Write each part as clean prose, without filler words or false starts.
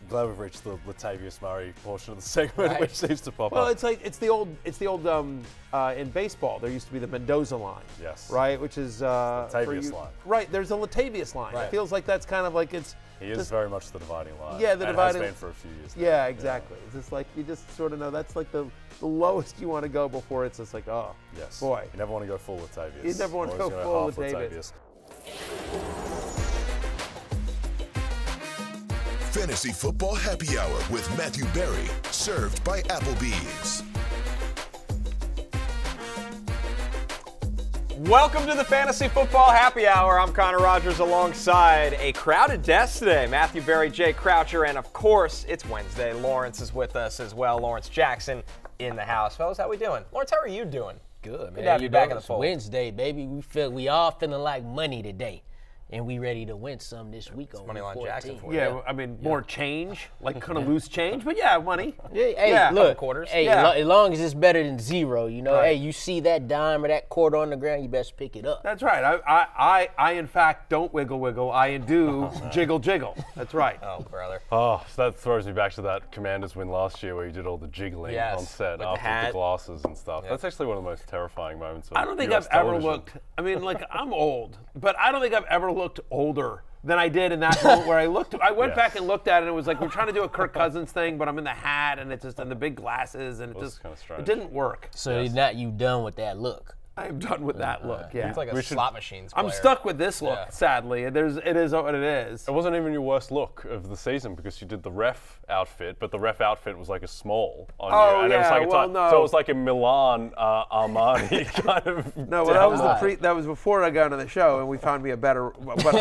glad we've reached the Latavius Murray portion of the segment, which seems to pop up. Well, it's the old in baseball. There used to be the Mendoza line. Yes. Right, which is Latavius line. Right, there's a Latavius line. Right. It feels like that's kind of like it's. He is very much the dividing line. Yeah, the dividing. It has been for a few years now. Yeah, exactly. It's just like you just sort of know that's like the lowest you want to go before it's just like, oh, yes. Boy. You never want to go full Latavius. You never want to go full Latavius. Fantasy Football Happy Hour with Matthew Berry, served by Applebee's. Welcome to the Fantasy Football Happy Hour. I'm Connor Rogers alongside a crowded desk today. Matthew Berry, Jay Croucher, and of course, it's Wednesday. Lawrence is with us as well. Lawrence Jackson in the house. Fellas, how we doing? Lawrence, how are you doing? Good, man. Good to have you back in the fold. Wednesday, baby. We all feeling like money today. And we ready to win some this week on Moneyline Jackson for Yeah, you. I mean, more change, like kind of loose change, but yeah, money. Hey, look, quarters. Hey, Yeah. as long as it's better than zero, you know. Right. Hey, you see that dime or that quarter on the ground, you best pick it up. That's right. I in fact don't wiggle. I do jiggle. That's right. Oh, brother. Oh, so that throws me back to that Commanders win last year where you did all the jiggling Yes, on set with the after hat. the glasses and stuff. Yep. That's actually one of the most terrifying moments of I don't think US I've ever television. looked. I mean, like I'm old, but I don't think I've ever looked older than I did in that moment where I looked. I went Yes. back and looked at it, and it was like we're trying to do a Kirk Cousins thing, but I'm in the hat and it's just and the big glasses, and it was just kinda strange. it didn't work. So not you done with that look. I am done with that look. Yeah, It's like a slot machines player. I'm stuck with this look. Yeah. Sadly, it is what it is. It wasn't even your worst look of the season because you did the ref outfit, but the ref outfit was like a small on Oh, you. And it was yeah, like well, no. So it was like a Milan Armani kind of. No, well, that was before I got on the show, and we found me a better. But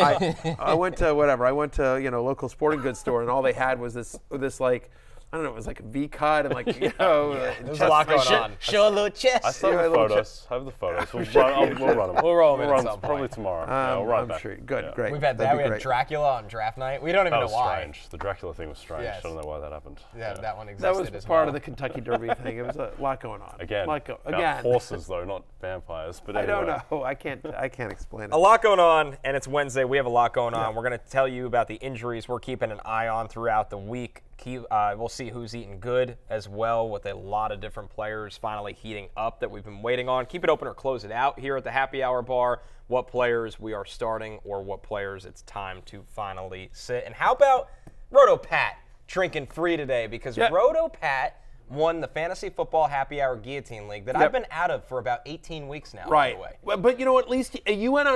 I went to whatever. I went to local sporting goods store, and all they had was this like. I don't know, it was like a V-cut and like, There's a lot going on. Show a little chest. I still have the photos. I have the photos. We'll run them. We'll roll them in at some probably point. tomorrow. We'll run I'm back. sure. Good, Yeah. great. We've had That'd that. be We had great. Dracula on draft night. We don't even That know was why. strange. The Dracula thing was strange. Yes. I don't know why that happened. Yeah, that one existed That was as part well. of the Kentucky Derby thing. It was a lot going on. Again, again. horses though, not vampires. But I anyway. don't know. I can't explain it. A lot going on, and it's Wednesday. We have a lot going on. We're going to tell you about the injuries we're keeping an eye on throughout the week. We'll see who's eating good as well, with a lot of different players finally heating up that we've been waiting on. Keep it open or close it out here at the Happy Hour Bar. What players we are starting or what players it's time to finally sit. And how about Roto Pat drinking free today? Because Roto Pat won the Fantasy Football Happy Hour Guillotine League that I've been out of for about 18 weeks now. Right. By the way. Well, but you know, at least you went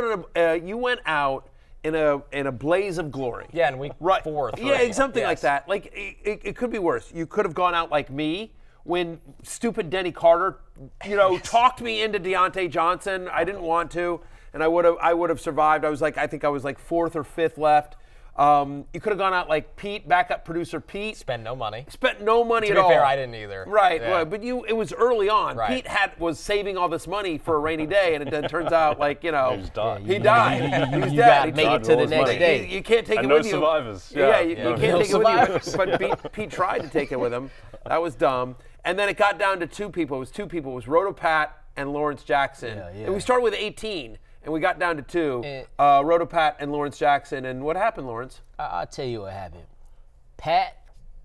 out in a blaze of glory. Yeah, in week 4. Yeah, something like that. Like it could be worse. You could have gone out like me when stupid Denny Carter, talked me into Diontae Johnson. I didn't want to, and I would have survived. I think I was like 4th or 5th left. You could have gone out like Pete, backup producer Pete. Spent no money. Spent no money at all. To be fair, I didn't either. Right, Yeah. right. But it was early on. Right. Pete was saving all this money for a rainy day, and it then turns out like He just died. he died. He was You dead. got He to make tried it to the all his next money. day. You can't take And it no with you. survivors. Yeah, you No can't take it with survivors. you. But Pete tried to take it with him. That was dumb. And then it got down to 2 people. It was 2 people. It was Roto Pat and Lawrence Jackson. Yeah. And we started with 18, and we got down to 2. Roto Pat and Lawrence Jackson. And what happened, Lawrence? I'll tell you what happened. Pat,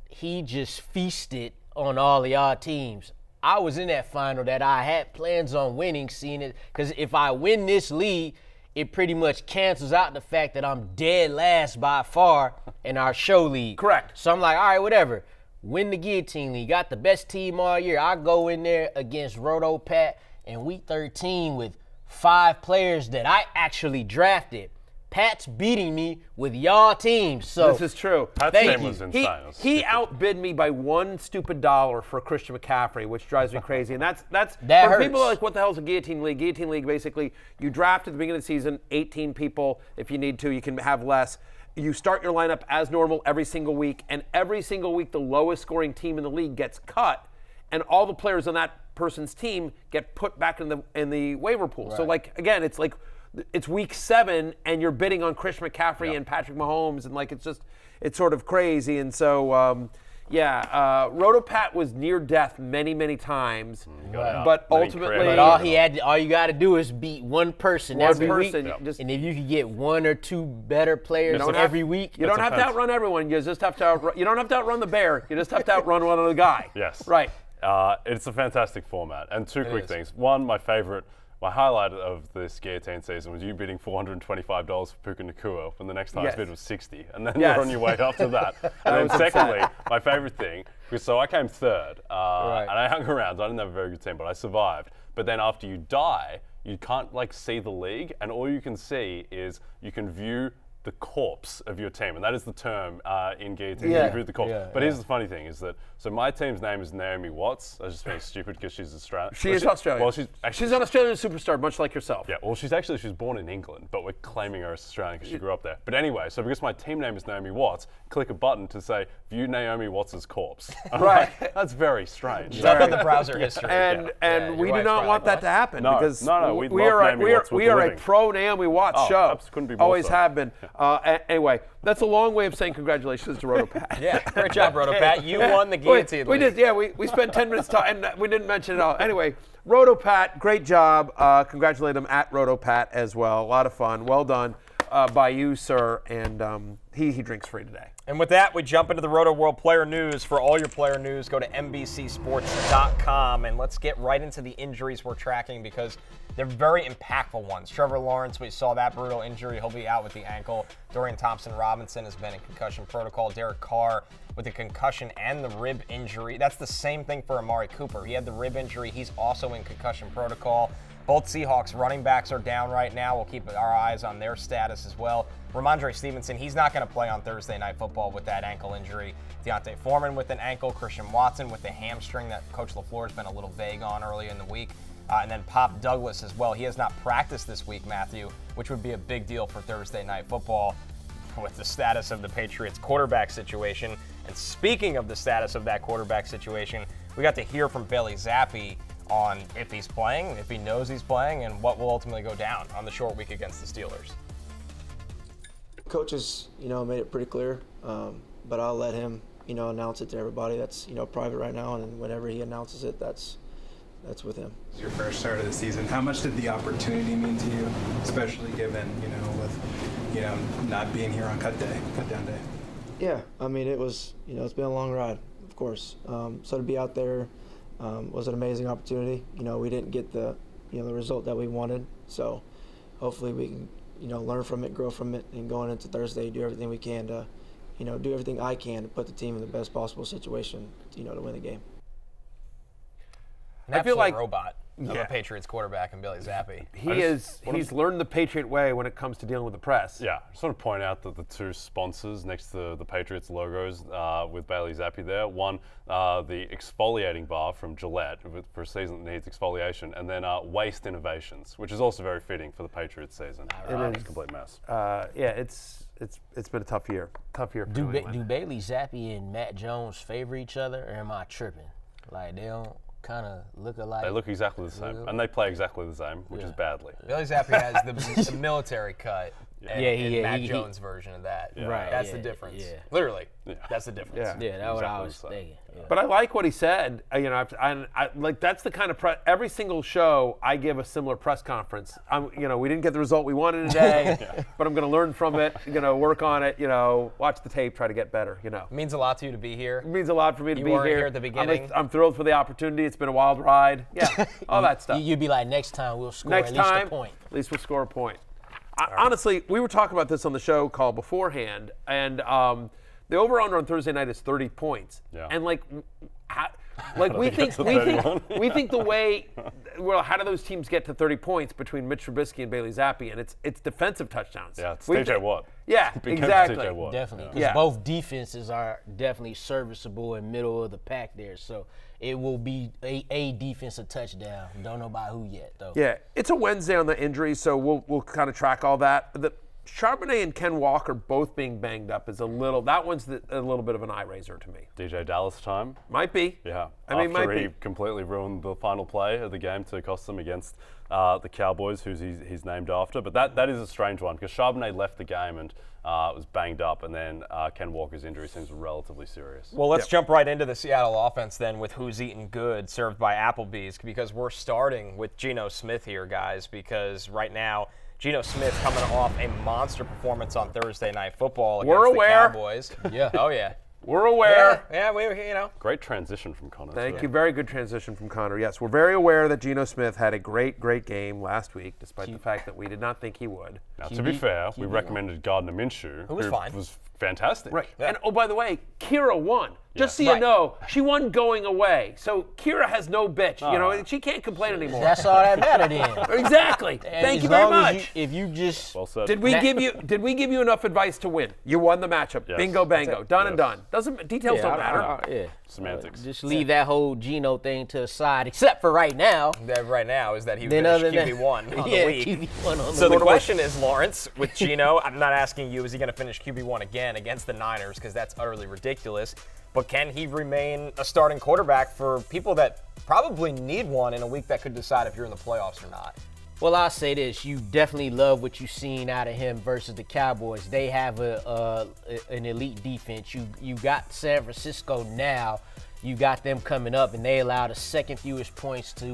he just feasted on all of y'all teams. I was in that final that I had plans on winning, seeing it, because if I win this league, it pretty much cancels out the fact that I'm dead last by far in our show league. Correct. So I'm like, all right, whatever. Win the Guillotine League. Got the best team all year. I go in there against Roto Pat in week 13 with 5 players that I actually drafted. Pat's beating me with y'all teams. So This is true. Pat's Thank name you. was insane. It was He stupid. outbid me by $1 stupid for Christian McCaffrey, which drives me crazy. And that's That for hurts. people like, what the hell is a Guillotine League? Guillotine League, basically, you draft at the beginning of the season, 18 people. If you need to, you can have less. You start your lineup as normal every single week, and every single week the lowest scoring team in the league gets cut, and all the players on that person's team get put back in the waiver pool. So like again, it's week 7 and you're bidding on Christian McCaffrey and Patrick Mahomes, and like it's sort of crazy. And so Yeah, Rotopat was near death many, many times, but ultimately, But all you got to do is beat one person every week, and if you can get one or two better players every week, you don't have to outrun everyone. You just have to outrun. You don't have to outrun the bear. You just have to outrun one other guy. Yes. Right. It's a fantastic format. And two quick things. One, my highlight of this guillotine season was you bidding $425 for Puka Nacua when the next highest bid was 60, and then you're on your way up to that. And then secondly, my favorite thing, because I came third, and I hung around. So I didn't have a very good team, but I survived. But then after you die, you can't see the league, and all you can see is you can view the corpse of your team, and that is the term in guillotine. You view the corpse. But here's the funny thing: is that my team's name is Naomi Watts. I was just being stupid because she's Australian. She is Australian. Well, she's an Australian superstar, much like yourself. Yeah. Well, she's born in England, but we're claiming her as Australian because she grew up there. But anyway, so because my team name is Naomi Watts, click a button to say view Naomi Watts' corpse. Right. That's very strange. Check on the browser history. And we do not want that to happen because we are a pro Naomi Watts show. Couldn't be more Always so. have been. Anyway, that's a long way of saying congratulations to Rotopat. Yeah, great job, Rotopat. You won the guillotine league. We did, we spent 10 minutes talking, and we didn't mention it all. Anyway, Rotopat, great job. Congratulate him at Rotopat as well. A lot of fun. Well done by you, sir. And he drinks free today. And with that, we jump into the Rotoworld player news. For all your player news, go to NBCSports.com, and let's get right into the injuries we're tracking because they're very impactful ones. Trevor Lawrence, we saw that brutal injury. He'll be out with the ankle. Dorian Thompson-Robinson has been in concussion protocol. Derek Carr with a concussion and the rib injury. That's the same thing for Amari Cooper. He had the rib injury. He's also in concussion protocol. Both Seahawks running backs are down right now. We'll keep our eyes on their status as well. Ramondre Stevenson, he's not going to play on Thursday Night Football with that ankle injury. Deontay Foreman with an ankle. Christian Watson with the hamstring that Coach LaFleur has been a little vague on earlier in the week. And then Pop Douglas as well. He has not practiced this week, Matthew, which would be a big deal for Thursday Night Football with the status of the Patriots quarterback situation. And speaking of the status of that quarterback situation, we got to hear from Bailey Zappi on if he's playing, if he knows he's playing, and what will ultimately go down on the short week against the Steelers. Coaches, made it pretty clear, but I'll let him, announce it to everybody. That's, private right now, and whenever he announces it, that's with him. It's your first start of the season. How much did the opportunity mean to you, especially given, with, not being here on cut down day? Yeah, I mean, it was, it's been a long ride, of course. So to be out there was an amazing opportunity. We didn't get the, the result that we wanted. So hopefully we can, learn from it, grow from it, and going into Thursday, do everything we can to, do everything I can to put the team in the best possible situation, to win the game. I feel like robot of a Patriots quarterback in Bailey Zappi. He's learned the Patriot way when it comes to dealing with the press. Yeah, I just want to point out that the two sponsors next to the Patriots logos with Bailey Zappi there. One, the exfoliating bar from Gillette for a season that needs exfoliation, and then Waste Innovations, which is also very fitting for the Patriots season. It's a complete mess. It's been a tough year. Do Bailey Zappi and Matt Jones favor each other, or am I tripping? Like they don't kind of look alike. They look exactly the same, and they play exactly the same, which is badly. Bailey Zappi has the military cut. And Matt Jones' version of that. Yeah. Right. That's the difference. Yeah. Literally. Yeah. That's the difference. Yeah, that's what I was thinking. Yeah. But I like what he said. I like that's the kind of press. Every single show, I give a similar press conference. We didn't get the result we wanted today, but I'm going to learn from it. Work on it. Watch the tape, try to get better. It means a lot to you to be here. It means a lot for me to be here. You weren't here here at the beginning. I'm thrilled for the opportunity. It's been a wild ride. Yeah, all that stuff. You'd be like, next time we'll score at least a point. At least we'll score a point. Honestly, we were talking about this on the show call beforehand, and the over/under on Thursday night is 30 points. Yeah. And we think the way. Well, how do those teams get to 30 points between Mitch Trubisky and Bailey Zappi? And it's defensive touchdowns. Yeah, it's TJ Watt. Yeah, exactly. Definitely, because both defenses are definitely serviceable in middle of the pack there. So it will be a defensive touchdown. Don't know about who yet, though. Yeah, it's a Wednesday on the injuries, so we'll kind of track all that. Charbonnet and Ken Walker both being banged up is a little. That one's a little bit of an eye raiser to me. DJ Dallas time. Might be. Yeah. I mean, after might he be. completely ruined the final play of the game to cost them against the Cowboys, who's he's named after. But that is a strange one because Charbonnet left the game and was banged up, and then Ken Walker's injury seems relatively serious. Well, let's jump right into the Seattle offense then with Who's Eatin Good, served by Applebee's, because we're starting with Geno Smith here, guys, because right now Geno Smith coming off a monster performance on Thursday Night Football against the Cowboys. Yeah. Oh, yeah. We're aware. Yeah, we you know. Great transition from Connor. Thank you. Very good transition from Connor. Yes, we're very aware that Geno Smith had a great game last week, despite the fact that we did not think he would. Now, to be fair, we recommended Gardner Minshew, who was fine. Was fantastic. Right. Yeah. And, oh, by the way, Kira won. Just so you know, she won going away. So Kira has no bitch. You know, she can't complain anymore. That's all that mattered then. Exactly. Thank you very much. If you just Well said. Did we give you enough advice to win? You won the matchup. Yes. Bingo bango. Done and done. Details don't matter. yeah. Semantics. Just leave that whole Geno thing to the side, except for right now. That right now is that he Then finished other than QB1 on yeah, the week. QB1 on the So the week. question is, Lawrence, with Geno, I'm not asking you, is he going to finish QB1 again against the Niners, because that's utterly ridiculous. But can he remain a starting quarterback for people that probably need one in a week that could decide if you're in the playoffs or not? Well, I'll say this. You definitely love what you've seen out of him versus the Cowboys. They have an elite defense. You got San Francisco now. You got them coming up, and they allow the second fewest points to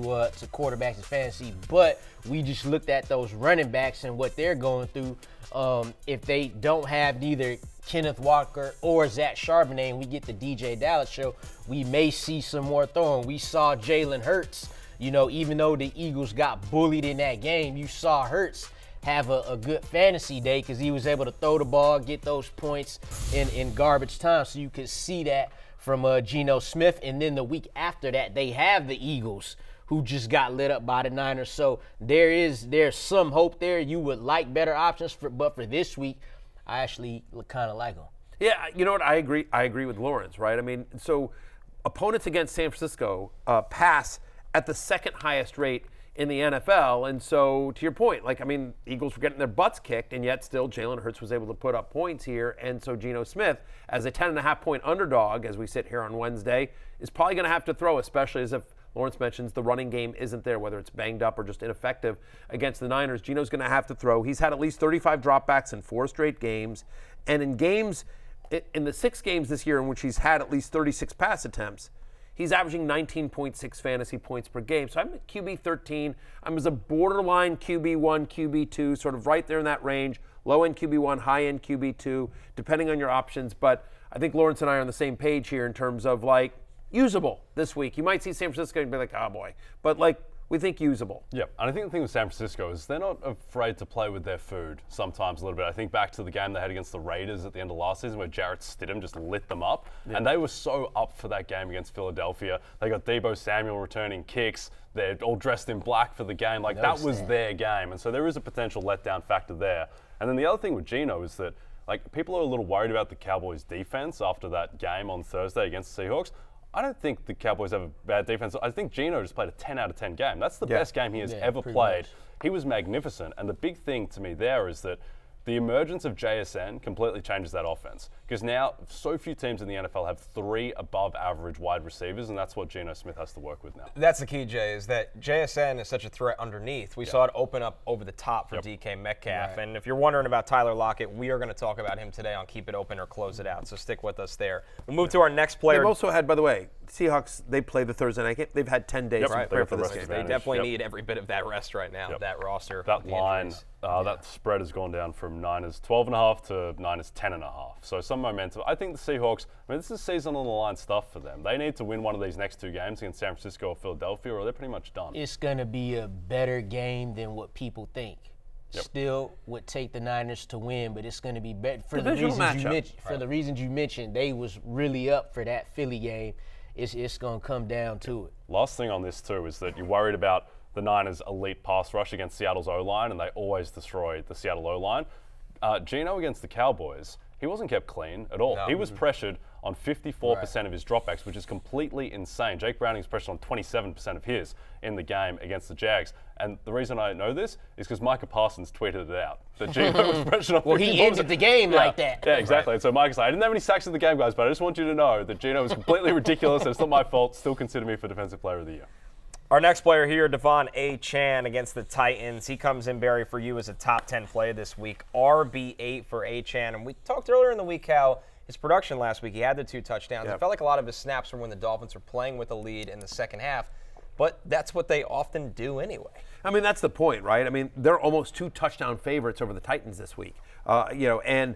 quarterbacks in fantasy. But we just looked at those running backs and what they're going through. If they don't have neither Kenneth Walker or Zach Charbonnet, and we get the DJ Dallas show, we may see some more throwing. We saw Jalen Hurts. You know, even though the Eagles got bullied in that game, you saw Hurts have a good fantasy day because he was able to throw the ball, get those points in garbage time. So you could see that from Geno Smith. And then the week after that, they have the Eagles, who just got lit up by the Niners. So there's some hope there. You would like better options, but for this week, I actually kind of like them. Yeah, you know what? I agree with Lawrence, right? I mean, so opponents against San Francisco pass at the second highest rate in the NFL. And so, to your point, like, I mean, Eagles were getting their butts kicked, and yet still Jalen Hurts was able to put up points here. And so Geno Smith, as a 10.5-point underdog, as we sit here on Wednesday, is probably going to have to throw, especially as if Lawrence mentions the running game isn't there, whether it's banged up or just ineffective against the Niners. Geno's going to have to throw. He's had at least 35 dropbacks in 4 straight games. And in the 6 games this year in which he's had at least 36 pass attempts, he's averaging 19.6 fantasy points per game. So I'm at QB 13. I'm as a borderline QB1, QB2, sort of right there in that range. Low-end QB1, high-end QB2, depending on your options. But I think Lawrence and I are on the same page here in terms of, like, usable this week. You might see San Francisco and be like, oh, boy. But, like, we think usable. Yeah, and I think the thing with San Francisco is they're not afraid to play with their food sometimes a little bit. I think back to the game they had against the Raiders at the end of last season where Jarrett Stidham just lit them up. Yeah. And they were so up for that game against Philadelphia. They got Deebo Samuel returning kicks. They're all dressed in black for the game. Like, that was their game. And so there is a potential letdown factor there. And then the other thing with Geno is that, like, people are a little worried about the Cowboys' defense after that game on Thursday against the Seahawks. I don't think the Cowboys have a bad defense. I think Geno just played a 10 out of 10 game. That's the best game he has ever played. He was magnificent. And the big thing to me there is that the emergence of JSN completely changes that offense. Because now so few teams in the NFL have 3 above average wide receivers, and that's what Geno Smith has to work with now. That's the key, Jay, is that JSN is such a threat underneath. We saw it open up over the top for DK Metcalf. Right. And if you're wondering about Tyler Lockett, we are going to talk about him today on Keep It Open or Close It Out. So stick with us there. We'll move to our next player. They've also had, by the way, Seahawks, they play the Thursday night game. They've had 10 days to prepare for this game. They definitely need every bit of that rest right now, that roster. That line, that spread has gone down from Niners 12.5 to Niners 10.5. So some momentum. I think the Seahawks, I mean, this is season on the line stuff for them. They need to win one of these next 2 games against San Francisco or Philadelphia, or they're pretty much done. It's going to be a better game than what people think. Still would take the Niners to win, but it's going to be better for the reasons you mentioned. For the reasons you mentioned, they was really up for that Philly game. It's going to come down to it. Last thing on this too is that you're worried about the Niners' elite pass rush against Seattle's O-line, and they always destroy the Seattle O-line. Geno against the Cowboys, he wasn't kept clean at all. No. He was pressured on 54% of his dropbacks, which is completely insane. Jake Browning's pressured on 27% of his in the game against the Jags. And the reason I know this is because Micah Parsons tweeted it out. That Geno was pressured on 54%. Well, he ended the game like that. Yeah, exactly. Right. And so Micah's like, I didn't have any sacks in the game, guys, but I just want you to know that Geno was completely ridiculous. And it's not my fault. Still consider me for Defensive Player of the Year. Our next player here, Achane against the Titans. He comes in, Barry, for you as a top 10 play this week. RB8 for Achane. And we talked earlier in the week how his production last week, he had the 2 touchdowns. It felt like a lot of his snaps were when the Dolphins were playing with a lead in the second half. But that's what they often do anyway. I mean, that's the point, right? I mean, they're almost 2 touchdown favorites over the Titans this week. And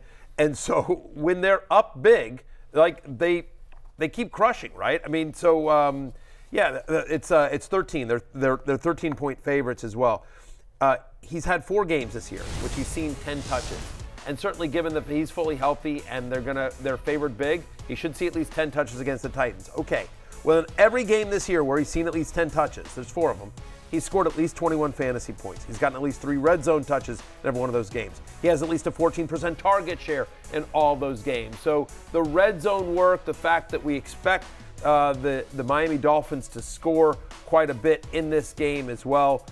so when they're up big, like they keep crushing, right? I mean, so it's 13. They're 13-point favorites as well. He's had 4 games this year, which he's seen 10 touches. And certainly given that he's fully healthy and they're favored big, he should see at least 10 touches against the Titans. Okay. Well, in every game this year where he's seen at least 10 touches, there's 4 of them, he's scored at least 21 fantasy points. He's gotten at least 3 red zone touches in every one of those games. He has at least a 14% target share in all those games. So the red zone work, the fact that we expect the Miami Dolphins to score quite a bit in this game as well.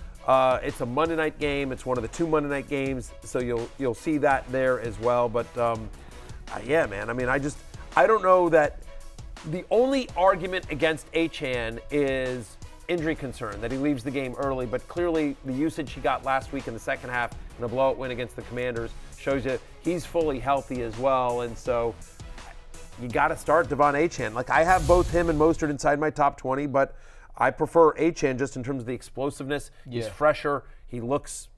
It's a Monday night game. It's one of the 2 Monday night games, so you'll see that there as well. But yeah, man. I mean, I don't know that. The only argument against Achane is injury concern, that he leaves the game early, but clearly the usage he got last week in the second half in a blowout win against the Commanders shows you he's fully healthy as well, and so you got to start Achane. Like, I have both him and Mostert inside my top 20, but I prefer Achane just in terms of the explosiveness. He's fresher. He looks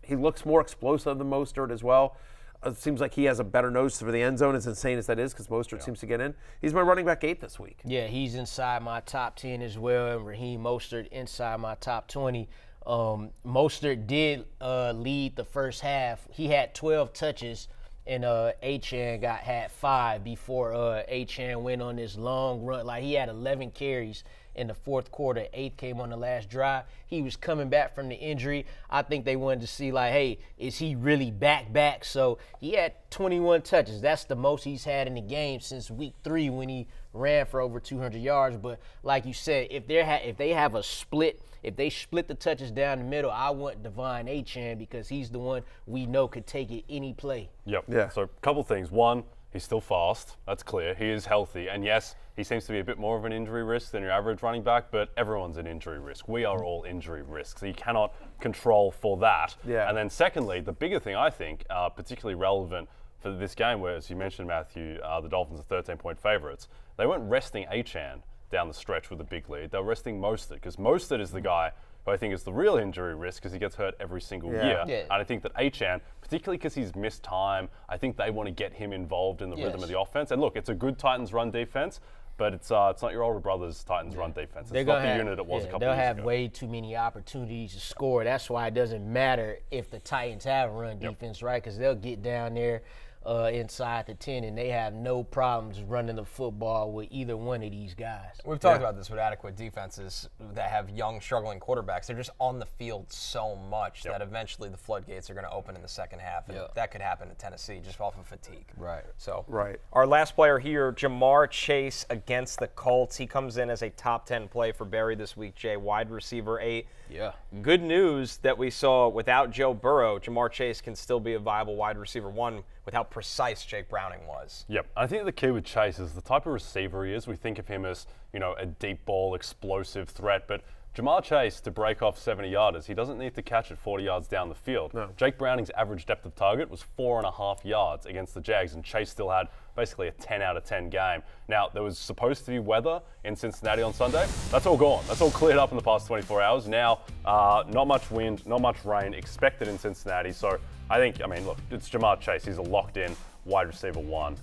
more explosive than Mostert as well. It seems like he has a better nose for the end zone, as insane as that is, because Mostert seems to get in. He's my running back 8 this week. Yeah, he's inside my top 10 as well, and Raheem Mostert inside my top 20. Mostert did lead the first half. He had 12 touches, and Achane had 5 before Achane went on this long run. Like, he had 11 carries in the fourth quarter. 8 came on the last drive. He was coming back from the injury. I think they wanted to see, like, hey, is he really back? So he had 21 touches. That's the most he's had in the game since week 3 when he ran for over 200 yards. But like you said, if they have a split, if they split the touches down the middle, I want Achane because he's the one we know could take it any play. Yep. Yeah. So a couple things. One, he's still fast. That's clear. He is healthy. And yes, he seems to be a bit more of an injury risk than your average running back, but everyone's an injury risk. We are all injury risks. So you cannot control for that. Yeah. And then secondly, the bigger thing I think, particularly relevant for this game, where, as you mentioned, Matthew, the Dolphins are 13-point favorites. They weren't resting Achane down the stretch with a big lead. They were resting Mostert, because Mostert is the guy who I think is the real injury risk, because he gets hurt every single year. Yeah. And I think that Achane, particularly because he's missed time, I think they want to get him involved in the rhythm of the offense. And look, it's a good Titans run defense, but it's not your older brother's Titans run defense. It's not the unit it was a couple years ago. They'll have way too many opportunities to score. That's why it doesn't matter if the Titans have a run defense, right? Because they'll get down there inside the 10, and they have no problems running the football with either one of these guys. We've talked about this with adequate defenses that have young, struggling quarterbacks. They're just on the field so much that eventually the floodgates are going to open in the second half, and that could happen in Tennessee just off of fatigue. Right. So, our last player here, Ja'Marr Chase against the Colts. He comes in as a top 10 play for Barry this week, Jay, wide receiver 8. Yeah. Good news that we saw without Joe Burrow, Ja'Marr Chase can still be a viable wide receiver 1 with how precise Jake Browning was. Yep. I think the key with Chase is the type of receiver he is. We think of him as, a deep ball, explosive threat, but Ja'Marr Chase, to break off 70-yarders, he doesn't need to catch it 40 yards down the field. No. Jake Browning's average depth of target was 4.5 yards against the Jags, and Chase still had basically a 10 out of 10 game. Now, there was supposed to be weather in Cincinnati on Sunday. That's all gone. That's all cleared up in the past 24 hours. Now, not much wind, not much rain expected in Cincinnati. So look, it's Ja'Marr Chase. He's a locked-in wide receiver 1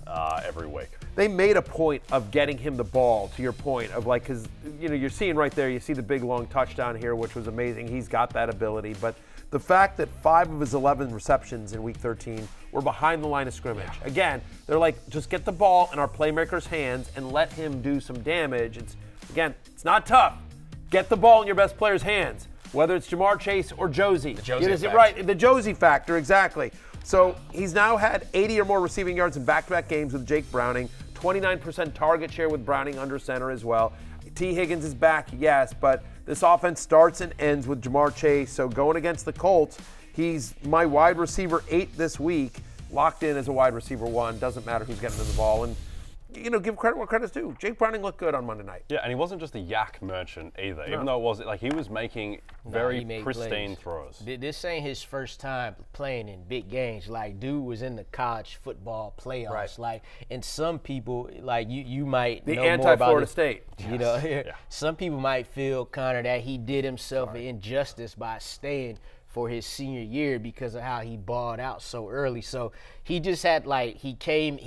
every week. They made a point of getting him the ball, to your point, of because you're seeing right there, you see the big long touchdown here, which was amazing. He's got that ability. But the fact that 5 of his 11 receptions in week 13 were behind the line of scrimmage. Yeah. Again, they're like, just get the ball in our playmaker's hands and let him do some damage. It's not tough. Get the ball in your best player's hands, whether it's Ja'Marr Chase or Josie. The Josie factor. Right, the Josie factor, exactly. So he's now had 80 or more receiving yards in back-to-back games with Jake Browning, 29% target share with Browning under center as well. T. Higgins is back, yes, but this offense starts and ends with Ja'Marr Chase. So going against the Colts, he's my wide receiver 8 this week, locked in as a wide receiver 1. Doesn't matter who's getting to the ball. And, you know, give credit where credit's due. Jake Browning looked good on Monday night. Yeah, and he wasn't just a yak merchant either, even though it was like he was making very pristine throws. This ain't his first time playing in big games. Like, dude was in the college football playoffs. Right. Like, and some people, like you might The know more about anti-Florida State. You know, some people might feel kind of that he did himself an injustice by staying for his senior year because of how he balled out so early. So he just had he came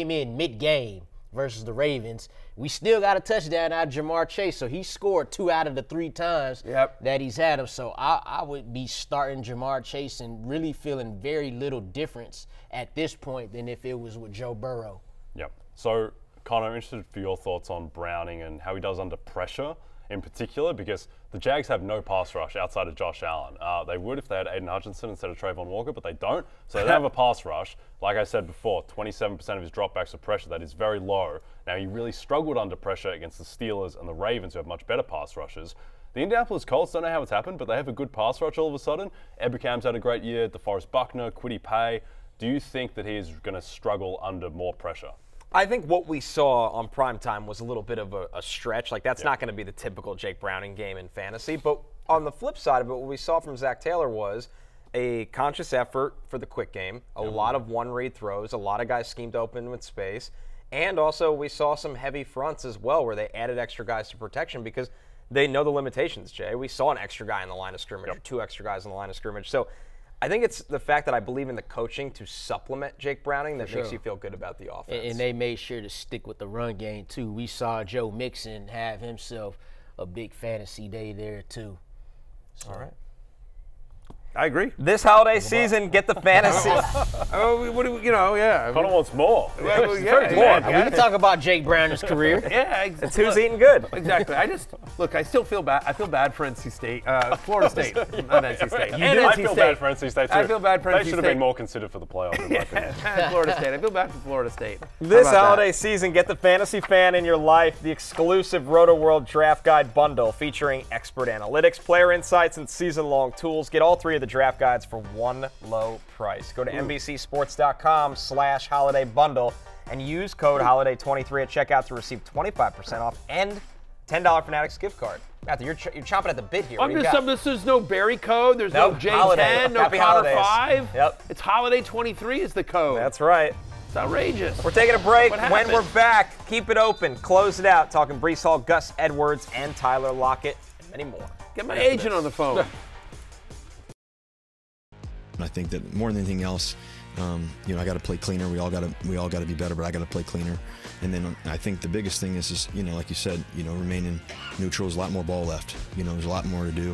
in mid-game versus the Ravens. We still got a touchdown out of Ja'Marr Chase, so he scored 2 out of the 3 times that he's had him. So I would be starting Ja'Marr Chase and really feeling very little difference at this point than if it was with Joe Burrow. Yep. So, Connor, I'm interested for your thoughts on Browning and how he does under pressure in particular, because the Jags have no pass rush outside of Josh Allen. They would if they had Aiden Hutchinson instead of Trayvon Walker, but they don't. So they don't have a pass rush. Like I said before, 27% of his dropbacks are pressure. That is very low. Now, he really struggled under pressure against the Steelers and the Ravens, who have much better pass rushes. The Indianapolis Colts, don't know how it's happened, but they have a good pass rush all of a sudden. Eberkam's had a great year. DeForest Buckner, Kwity Paye. Do you think that he's going to struggle under more pressure? I think what we saw on primetime was a little bit of a stretch. Like, that's not going to be the typical Jake Browning game in fantasy. But on the flip side of it, what we saw from Zach Taylor was a conscious effort for the quick game, a lot of one-read throws, a lot of guys schemed open with space. And also we saw some heavy fronts as well where they added extra guys to protection because they know the limitations, Jay. We saw an extra guy in the line of scrimmage or 2 extra guys in the line of scrimmage. So I think it's the fact that I believe in the coaching to supplement Jake Browning that makes you feel good about the offense. And they made sure to stick with the run game, too. We saw Joe Mixon have himself a big fantasy day there, too. So. All right. I agree. This holiday season, get the fantasy. What do we, Connor wants more. We can talk about Jake Browning's career. It's who's eating good. Exactly. I still feel bad. I feel bad for NC State, Florida State, not NC State. I feel bad for NC State too. I feel bad for NC State. They should have been more considered for the playoffs. Florida State. I feel bad for Florida State. This holiday season, get the fantasy fan in your life the exclusive Rotoworld Draft Guide bundle featuring expert analytics, player insights, and season-long tools. Get all 3 of the draft guides for one low price. Go to NBCSports.com/holiday bundle and use code HOLIDAY23 at checkout to receive 25% off and $10 Fanatics gift card. Matthew, you're chomping at the bit here. There's no Barry code. There's no J10, no Happy Connor holidays. 5. Yep. It's Holiday 23 is the code. That's right. It's outrageous. We're taking a break. What When happened? we're back, keep it open. Close it out. Talking Breece Hall, Gus Edwards, and Tyler Lockett, and many more. Get my agent on the phone. I think that more than anything else, I got to play cleaner. We all got to be better, but I got to play cleaner. And then I think the biggest thing is like you said, remaining neutral. There's a lot more ball left. There's a lot more to do.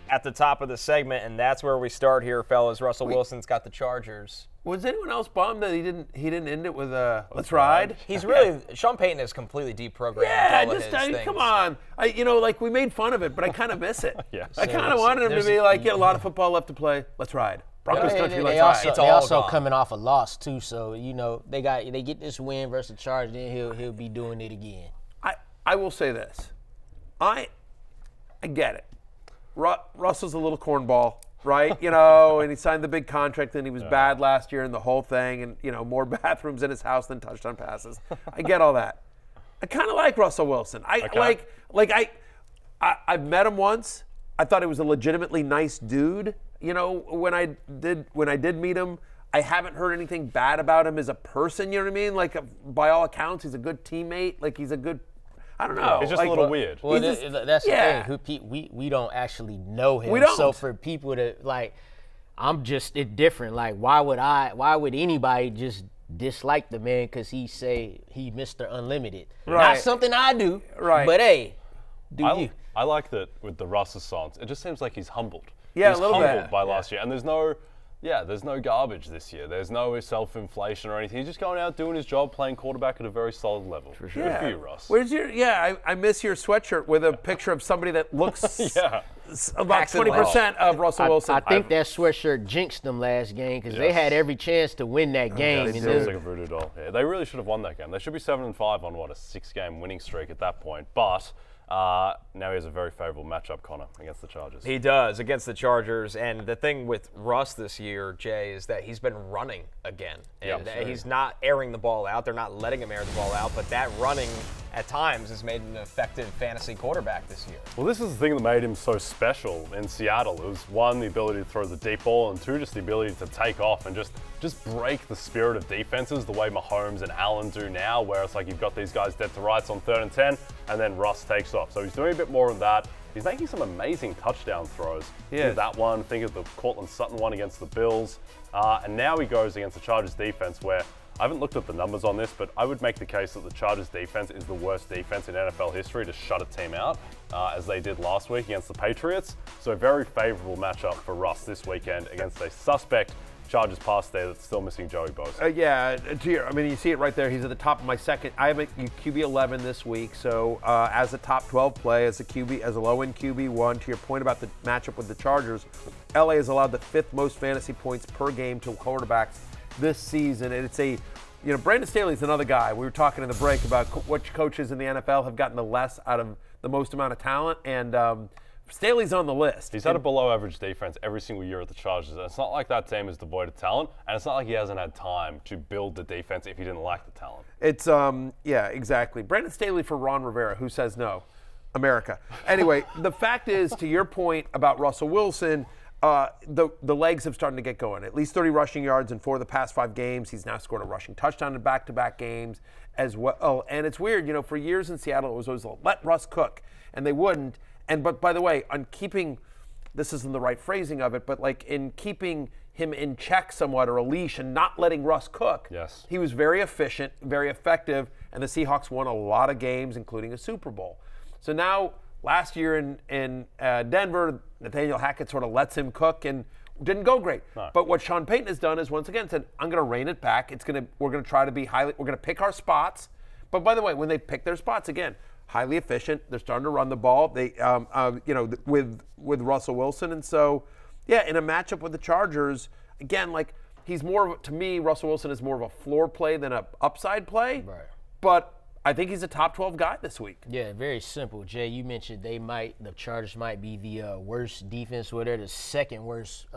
At the top of the segment, and that's where we start here, fellas. Russell Wilson's got the Chargers. Was anyone else bummed that he didn't end it with a let's ride? He's really Sean Payton has completely deprogrammed all of his things. Come on. We made fun of it, but I kind of miss it. Yes. I kind of wanted him to be like, a lot of football left to play. Let's ride. Broncos country, let's ride. They also coming off a loss too, so they get this win versus the Chargers, then he'll be doing it again. I will say this, I get it. Russell's a little cornball, right? And he signed the big contract, and he was bad last year, and the whole thing, and more bathrooms in his house than touchdown passes. I get all that. I kind of like Russell Wilson. I've met him once. I thought he was a legitimately nice dude. When I did meet him, I haven't heard anything bad about him as a person. You know what I mean? Like, by all accounts, he's a good teammate. Like, he's a good. I don't know. He's just a little weird. Well, that's the thing. We don't actually know him. We don't. So for people to I'm just different. Like, why would anybody just dislike the man because he say he Mr. Unlimited? Right. Not something I do. Right. But hey, you? I like that with the Russ songs. It just seems like he's humbled. Yeah, he's a little humbled bit. by last year, and there's no. Yeah, there's no garbage this year. There's no self-inflation or anything. He's just going out doing his job, playing quarterback at a very solid level. For sure. Good for you, Ross. Where's your? Yeah, I miss your sweatshirt with a picture of somebody that looks about 20% of Russell Wilson. I think that sweatshirt jinxed them last game because they had every chance to win that game. It feels like a voodoo doll. Yeah, they really should have won that game. They should be 7-5 on a 6-game winning streak at that point. But now he has a very favorable matchup, Connor, against the Chargers. He does, against the Chargers. And the thing with Russ this year, Jay, is that he's been running again. And he's not airing the ball out. They're not letting him air the ball out. But that running, at times, has made an effective fantasy quarterback this year. Well, this is the thing that made him so special in Seattle. It was, one, the ability to throw the deep ball, and two, just the ability to take off and just break the spirit of defenses the way Mahomes and Allen do now, where it's like you've got these guys dead to rights on 3rd and 10, and then Russ takes off. So he's doing a bit more of that. He's making some amazing touchdown throws. Think that one, think of the Cortland Sutton one against the Bills. And now he goes against the Chargers defense, where I haven't looked at the numbers on this, but I would make the case that the Chargers defense is the worst defense in NFL history to shut a team out, as they did last week against the Patriots. So very favorable matchup for Russ this weekend against a suspect Chargers pass there that's still missing Joey Bosa. I mean, you see it right there. He's at the top of my second. I have a QB 11 this week, so as a top 12 play, as a low-end QB 1, to your point about the matchup with the Chargers, LA has allowed the 5th most fantasy points per game to quarterbacks this season, and it's Brandon Staley's another guy. We were talking in the break about which coaches in the NFL have gotten the less out of the most amount of talent, and Staley's on the list. He's had a below-average defense every single year at the Chargers. And it's not like that team is devoid of talent, and it's not like he hasn't had time to build the defense if he didn't lack the talent. It's exactly. Brandon Staley for Ron Rivera. Who says no? America. Anyway, the fact is, to your point about Russell Wilson, the legs have started to get going. At least 30 rushing yards in 4 of the past 5 games. He's now scored a rushing touchdown in back-to-back games as well. Oh, and it's weird, for years in Seattle, it was always let Russ cook, and they wouldn't. But by the way, on keeping, this isn't the right phrasing of it, but like in keeping him in check somewhat, or a leash, and not letting Russ cook, he was very efficient, very effective, and the Seahawks won a lot of games, including a Super Bowl. So now, last year in Denver, Nathaniel Hackett sort of lets him cook and didn't go great. No. But what Sean Payton has done is once again said, I'm going to rein it back. We're going to try to be we're going to pick our spots. But by the way, when they pick their spots, again, highly efficient. They're starting to run the ball. They, with Russell Wilson, and so, in a matchup with the Chargers, again, like he's more to me, Russell Wilson is more of a floor play than a upside play. Right. But I think he's a top 12 guy this week. Yeah, very simple. Jay, you mentioned the Chargers might be the worst defense, where they're the second worst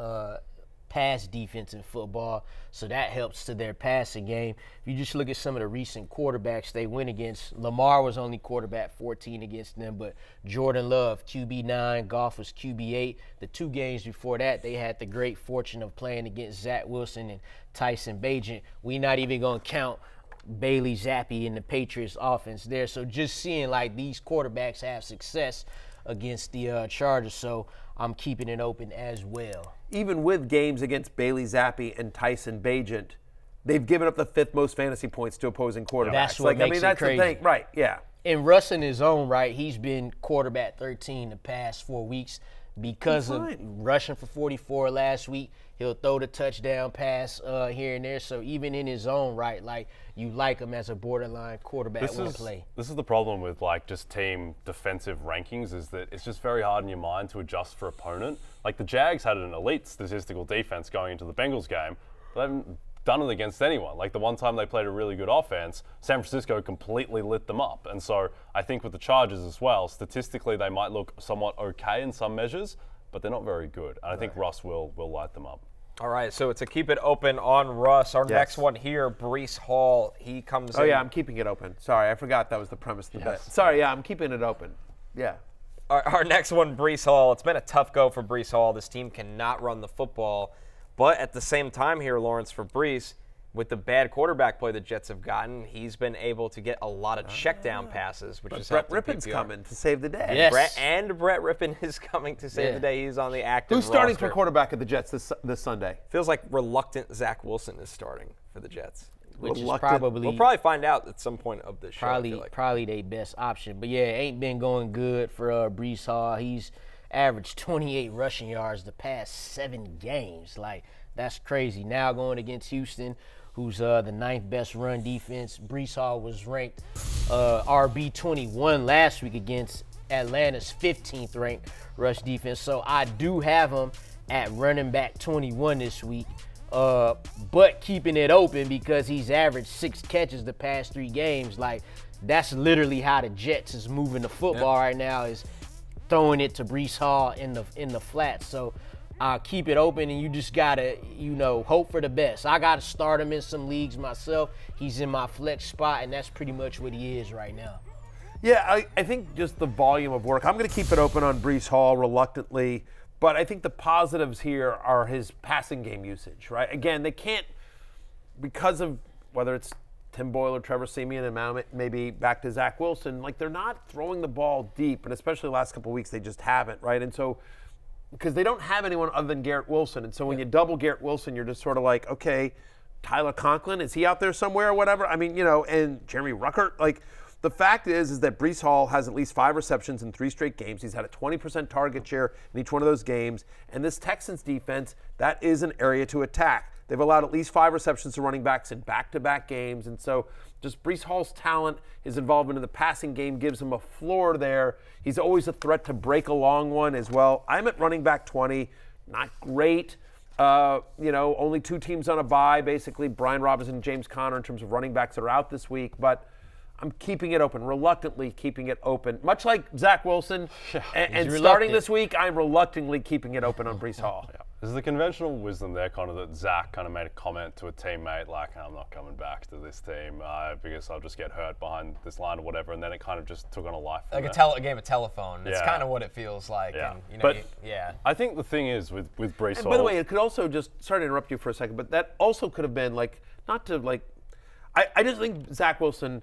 pass defense in football, so that helps to their passing game. If you just look at some of the recent quarterbacks they went against, Lamar was only quarterback 14 against them, but Jordan Love, QB9, Goff was QB8. The 2 games before that, they had the great fortune of playing against Zach Wilson and Tyson Bagent. We're not even going to count Bailey Zappi in the Patriots offense there. So just seeing like these quarterbacks have success against the Chargers, so I'm keeping it open as well. Even with games against Bailey Zappi and Tyson Bagent, they've given up the 5th most fantasy points to opposing quarterbacks. That's what makes it crazy. The thing, right? Yeah. And Russ in his own right, he's been quarterback 13 the past 4 weeks because of rushing for 44 last week. He'll throw the touchdown pass here and there. So even in his own right, like you like him as a borderline quarterback one play. This is the problem with like just team defensive rankings, is that it's just very hard in your mind to adjust for opponent. Like the Jags had an elite statistical defense going into the Bengals game, but they haven't done it against anyone. Like the one time they played a really good offense, San Francisco completely lit them up. And so I think with the Chargers as well, statistically they might look somewhat okay in some measures, but they're not very good. And I think Russ will light them up. All right, so to keep it open on Russ, our next one here, Breece Hall, he comes in. Oh, yeah, I'm keeping it open. Sorry, I forgot that was the premise of the bet. Sorry, I'm keeping it open. Yeah. Our next one, Breece Hall. It's been a tough go for Breece Hall. This team cannot run the football. But at the same time here, Lawrence, for Breece, with the bad quarterback play the Jets have gotten, he's been able to get a lot of check down passes, which is Brett Rippon's coming to save the day. Yes. Brett Rippon is coming to save the day. He's on the active Who's starting roster. for quarterback of the Jets this Sunday? Feels like reluctant Zach Wilson is starting for the Jets. Which is probably we'll probably find out at some point of the show. Probably their best option. But yeah, it ain't been going good for Breece Hall. He's averaged 28 rushing yards the past 7 games. Like, That's crazy. Now going against Houston, who's the 9th best run defense. Breece Hall was ranked RB 21 last week against Atlanta's 15th ranked rush defense. So I do have him at running back 21 this week, but keeping it open because he's averaged 6 catches the past 3 games. Like, that's literally how the Jets is moving the football right now, is throwing it to Breece Hall in the flat. So I'll keep it open, and you just gotta, hope for the best. I gotta start him in some leagues myself. He's in my flex spot, and that's pretty much what he is right now. Yeah, I think just the volume of work. I'm going to keep it open on Breece Hall reluctantly, but I think the positives here are his passing game usage, right? Again, they can't, because of whether it's Tim Boyle or Trevor Siemian and now maybe back to Zach Wilson, like, they're not throwing the ball deep, and especially the last couple of weeks they just haven't, right? And so, because they don't have anyone other than Garrett Wilson, and so when you double Garrett Wilson, you're just sort of like, okay, Tyler Conklin, is he out there somewhere or whatever? I mean, and Jeremy Ruckert, like, the fact is that Breece Hall has at least 5 receptions in 3 straight games. He's had a 20% target share in each one of those games. And this Texans defense, that is an area to attack. They've allowed at least 5 receptions to running backs in back-to-back games. And so just Breece Hall's talent, his involvement in the passing game gives him a floor there. He's always a threat to break a long one as well. I'm at running back 20. Not great. Only 2 teams on a bye, basically, Brian Robinson and James Conner in terms of running backs that are out this week. But I'm keeping it open, reluctantly keeping it open. Much like Zach Wilson, and starting this week, I'm reluctantly keeping it open on Breece Hall. Yeah. There's the conventional wisdom there, kind of, that Zach kind of made a comment to a teammate like, I'm not coming back to this team because I'll just get hurt behind this line or whatever, and then it kind of just took on a life. Like a game of telephone. It's kind of what it feels like. Yeah. And, I think the thing is with Breece Hall. And by the way, it could also just, sorry to interrupt you for a second, but that also could have been like, not to like, I just think Zach Wilson,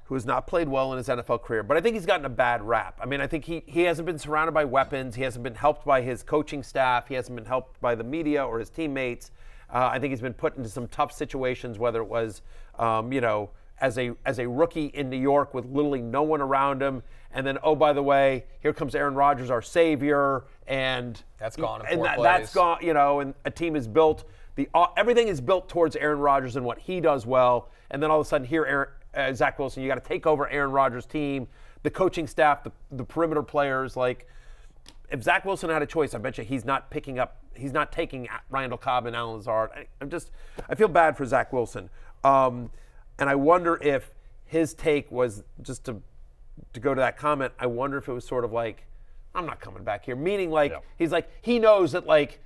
who has not played well in his NFL career, but I think he's gotten a bad rap. I mean, I think he hasn't been surrounded by weapons. He hasn't been helped by his coaching staff. He hasn't been helped by the media or his teammates. I think he's been put into some tough situations, whether it was, as a rookie in New York with literally no one around him, and then, oh, by the way, here comes Aaron Rodgers, our savior, and that's gone. That's gone. And a team is built. Everything is built towards Aaron Rodgers and what he does well, and then all of a sudden, here, Zach Wilson, you got to take over Aaron Rodgers' team, the coaching staff, the perimeter players. Like, if Zach Wilson had a choice, I bet you he's not taking Randall Cobb and Alan Lazard. I feel bad for Zach Wilson. And I wonder if his take was, just to go to that comment, I wonder if it was sort of like, I'm not coming back here. Meaning, like, he's like, he knows that, like,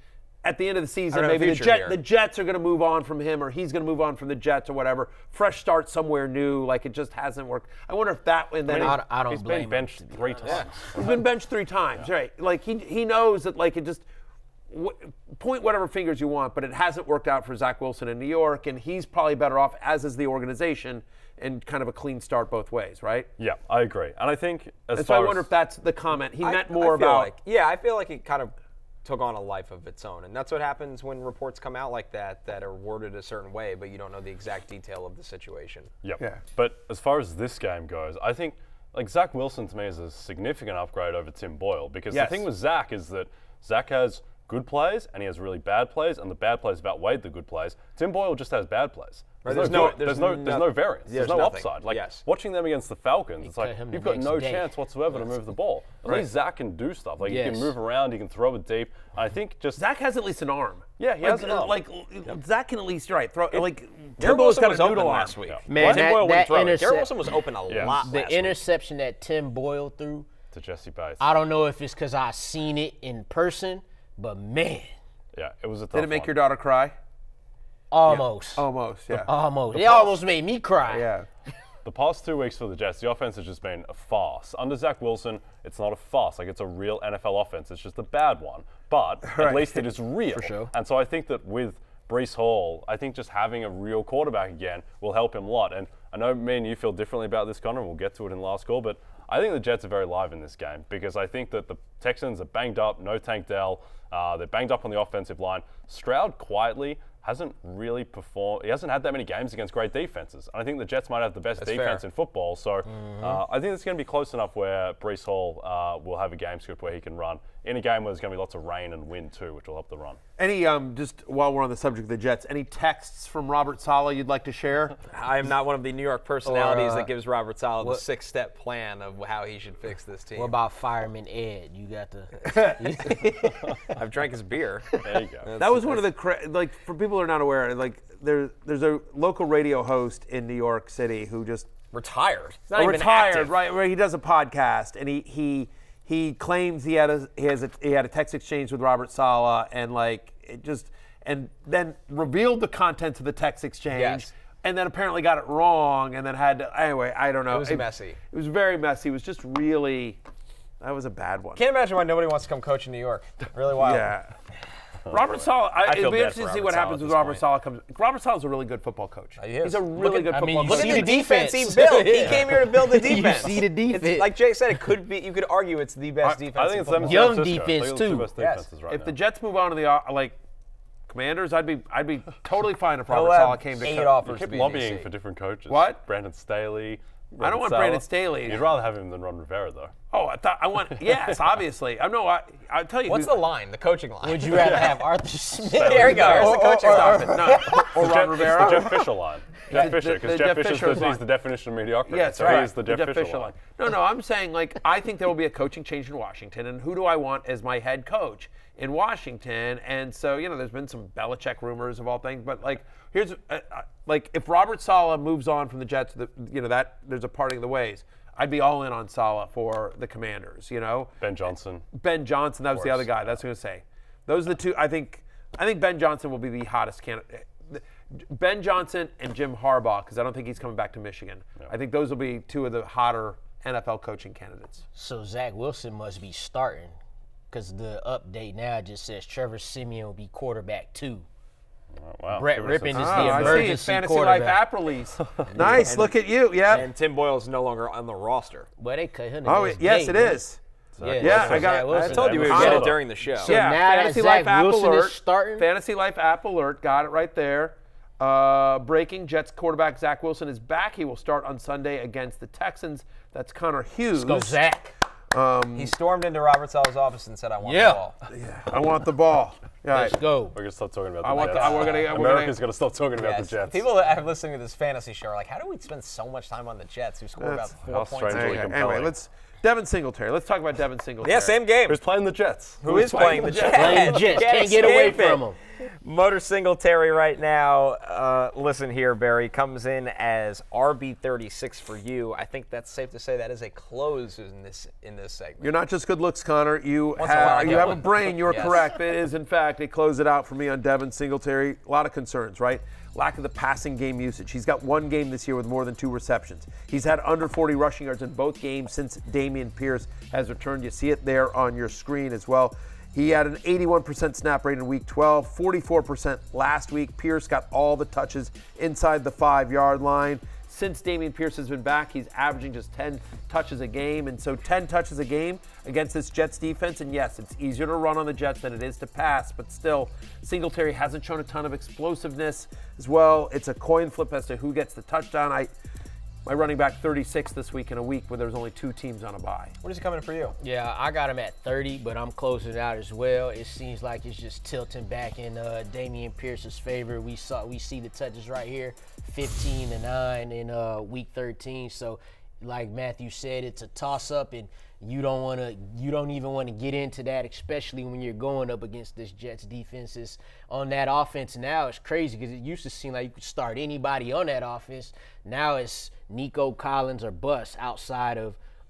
at the end of the season, maybe the Jets are going to move on from him, or he's going to move on from the Jets or whatever. Fresh start somewhere new, like, it just hasn't worked. I wonder if that, and then I don't he's blame been benched 3 times. Yeah. He's been benched 3 times, right? Like, he knows that, like, it just point whatever fingers you want, but it hasn't worked out for Zach Wilson in New York, and he's probably better off, as is the organization, and kind of a clean start both ways, right? Yeah, I agree. And I think so I wonder if that's the comment. He meant more about. I feel like it kind of took on a life of its own. And that's what happens when reports come out like that are worded a certain way, but you don't know the exact detail of the situation. Yep. Yeah. But as far as this game goes, I think, like, Zach Wilson to me is a significant upgrade over Tim Boyle, because the thing with Zach is that Zach has good plays and he has really bad plays, and the bad plays have outweighed the good plays. Tim Boyle just has bad plays. There's no variance. There's no upside. Like, watching them against the Falcons, it's like you've got no chance whatsoever to move the ball. At least Zach can do stuff. Like, he can move around, he can throw it deep. I think just Zach has at least an arm. Yeah, he has an arm. Like, Zach can at least throw. Like, Tim Boyle's got a noodle last week. Man, Garrett Wilson was open a lot. The interception that Tim Boyle threw to Jesse Bates. I don't know if it's because I seen it in person, but man. Yeah, it was a tough Did it make your daughter cry? Almost. Yeah. Almost. It almost made me cry. Yeah. The past 2 weeks for the Jets, the offense has just been a farce. Under Zach Wilson, it's not a farce. Like, it's a real NFL offense. It's just a bad one. But at least it is real. For sure. And so I think that with Breece Hall, I think just having a real quarterback again will help him a lot. And I know me and you feel differently about this, Connor, and we'll get to it in the last call, but I think the Jets are very live in this game, because I think that the Texans are banged up, no Tank Dell. They're banged up on the offensive line. Stroud quietly hasn't really performed. He hasn't had that many games against great defenses. And I think the Jets might have the best defense in football. So I think it's going to be close enough where Breece Hall will have a game script where he can run in a game where there's going to be lots of rain and wind too, which will help the run. Any just while we're on the subject of the Jets, any texts from Robert Saleh you'd like to share? I am not one of of the New York personalities that gives Robert Saleh the 6-step plan of how he should fix this team. What about Fireman Ed? You got to. I've drank his beer. There you go. That was one of the like for people who are not aware, like there's a local radio host in New York City who just retired. He's not even retired, active. Right? Where he does a podcast and he claims he had a text exchange with Robert Saleh and like it just and then revealed the contents of the text exchange. Yes. And then apparently got it wrong, and then had to, anyway, I don't know. It was messy. It was very messy. It was just really, that was a bad one. Can't imagine why nobody wants to come coach in New York. Really wild. Yeah. Robert Saleh, it'll be interesting to see what happens with Robert Saleh. Robert Saleh's a really good football coach. He is. He's a really good football coach. Look at the defense he built. He came here to build the defense. You see the defense. It's, like Jay said, it could be. You could argue it's the best defense. I think it's them. Young defense too. Yes. If the Jets move on to the Commanders, I'd be totally fine if Robert Saleh came to coach. You keep lobbying for different coaches. What? Brandon Staley. I don't want Brandon Staley. You'd rather have him than Ron Rivera, though. Oh, I want. Yes, obviously. I'll tell you. What's the line? The coaching line. Would you rather have Arthur Smith? There you go. There's the coaching line. Or Ron Rivera. The Jeff Fisher line. Jeff Fisher, because Jeff Fisher's the definition of mediocrity. Yes, so right. He's the Jeff Fisher line. No, I'm saying I think there will be a coaching change in Washington, and who do I want as my head coach in Washington? And so there's been some Belichick rumors of all things, but here's if Robert Saleh moves on from the Jets, that there's a parting of the ways. I'd be all in on Saleh for the Commanders. Ben Johnson. That was the other guy. That's what I was going to say. Those are the two. I think Ben Johnson will be the hottest candidate. Ben Johnson and Jim Harbaugh, because I don't think he's coming back to Michigan. Yeah. I think those will be two of the hotter NFL coaching candidates. So Zach Wilson must be starting, because the update now just says Trevor Siemian will be quarterback 2. Wow. Brett Rippon is the emergency Fantasy quarterback. Life app release. Nice. Look at you. Yeah. And Tim Boyle's no longer on the roster. Well, they cut him. Yes, it is. I told you we would get it during the show. So now Fantasy Life app alert. Starting. Fantasy Life app alert. Got it right there. Breaking: Jets quarterback Zach Wilson is back. He will start on Sunday against the Texans. That's Connor Hughes. Let's go, Zach. He stormed into Robert Saleh's office and said, "I want the ball." Yeah, I want the ball. Let's go. We're gonna stop talking about the Jets. America's gonna stop talking about the Jets. People that are listening to this fantasy show are like, "How do we spend so much time on the Jets, who scored about 4 points?" Anyway, Devin Singletary. Let's talk about Devin Singletary. Yeah, same game. Who's playing the Jets? Who is playing the Jets? Playing the Jets. Can't get away from him. Motor Singletary right now. Listen here, Barry, comes in as RB36 for you. I think that's safe to say that is a close in this segment. You're not just good looks, Connor. You have a brain. You're correct. It is, in fact, a close it out for me on Devin Singletary. A lot of concerns, right? Lack of the passing game usage. He's got one game this year with more than 2 receptions. He's had under 40 rushing yards in both games since Dameon Pierce has returned. You see it there on your screen as well. He had an 81% snap rate in Week 12, 44% last week. Pierce got all the touches inside the 5-yard line. Since Dameon Pierce has been back, he's averaging just 10 touches a game. And so 10 touches a game against this Jets defense. And yes, it's easier to run on the Jets than it is to pass. But still, Singletary hasn't shown a ton of explosiveness as well. It's a coin flip as to who gets the touchdown. My running back 36 this week in a week where there's only 2 teams on a bye. What is he coming for you? Yeah, I got him at 30, but I'm closing it out as well. It seems like it's just tilting back in Dameon Pierce's favor. We see the touches right here, 15-9 in Week 13. So, like Matthew said, it's a toss-up, and you don't even want to get into that, especially when you're going up against this Jets defenses. On that offense now, it's crazy because it used to seem like you could start anybody on that offense. Now it's Nico Collins or bust outside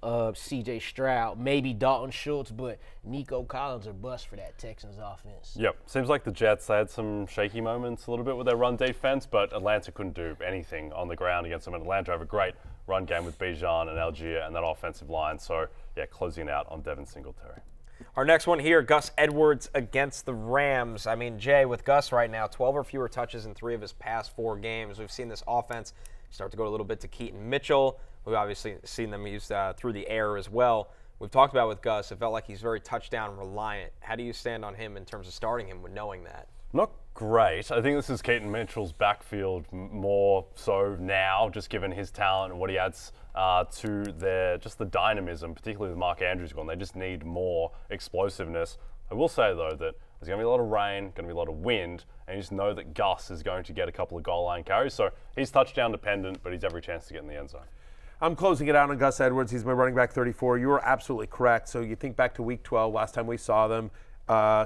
of C.J. Stroud, maybe Dalton Schultz, but Nico Collins or bust for that Texans offense. Yep. Seems like the Jets had some shaky moments a little bit with their run defense, but Atlanta couldn't do anything on the ground against them. And Atlanta have a great run game with Bijan and Algier and that offensive line. So, yeah, closing out on Devin Singletary. Our next one here, Gus Edwards against the Rams. I mean, Jay, with Gus right now, 12 or fewer touches in 3 of his past 4 games. We've seen this offense start to go a little bit to Keaton Mitchell. We've obviously seen them used through the air as well. We've talked about with Gus, it felt like he's very touchdown reliant. How do you stand on him in terms of starting him with knowing that? Not great. I think this is Keaton Mitchell's backfield more so now, just given his talent and what he adds to just the dynamism, particularly with Mark Andrews gone. They just need more explosiveness. I will say, though, that there's going to be a lot of rain, going to be a lot of wind, and you just know that Gus is going to get a couple of goal line carries. So he's touchdown dependent, but he's every chance to get in the end zone. I'm closing it out on Gus Edwards. He's my running back 34. You were absolutely correct. So you think back to Week 12, last time we saw them.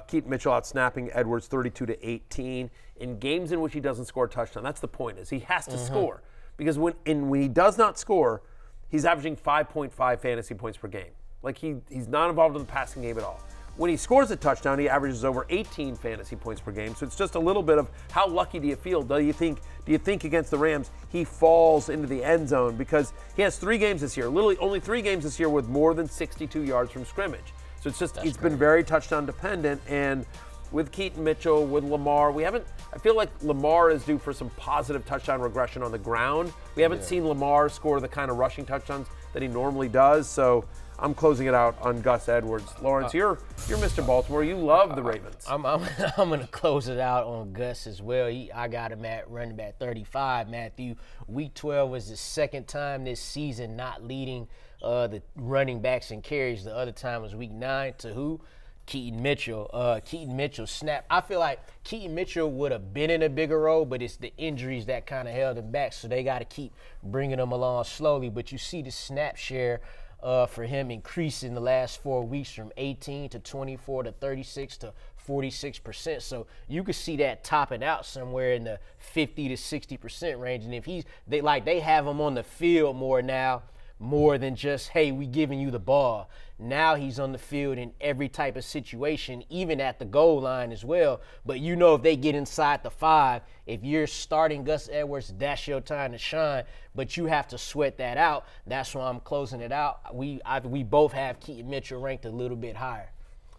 Keaton Mitchell out snapping Edwards 32-18 in games in which he doesn't score a touchdown. That's the point, is he has to score. Because when he does not score, he's averaging 5.5 fantasy points per game. Like he's not involved in the passing game at all. When he scores a touchdown, he averages over 18 fantasy points per game. So it's just a little bit of how lucky do you feel? Do you think against the Rams he falls into the end zone? Because he has 3 games this year, literally only 3 games this year with more than 62 yards from scrimmage. So it's been very touchdown dependent. And with Keaton Mitchell, with Lamar, I feel like Lamar is due for some positive touchdown regression on the ground. We haven't seen Lamar score the kind of rushing touchdowns that he normally does. So I'm closing it out on Gus Edwards. Lawrence, you're Mr. Baltimore. You love the Ravens. I'm going to close it out on Gus as well. I got him at running back 35, Matthew. Week 12 was the second time this season not leading the running backs and carries. The other time was Week 9 to who? Keaton Mitchell. Keaton Mitchell snapped. I feel like Keaton Mitchell would have been in a bigger role, but it's the injuries that kind of held him back, so they got to keep bringing him along slowly. But you see the snap share for him increase in the last 4 weeks from 18 to 24 to 36 to 46%. So you could see that topping out somewhere in the 50 to 60% range. And if they have him on the field more now, more than just, hey, we giving you the ball. Now he's on the field in every type of situation, even at the goal line as well. But you know, if they get inside the 5, if you're starting Gus Edwards, that's your time to shine. But you have to sweat that out. That's why I'm closing it out. We both have Keaton Mitchell ranked a little bit higher.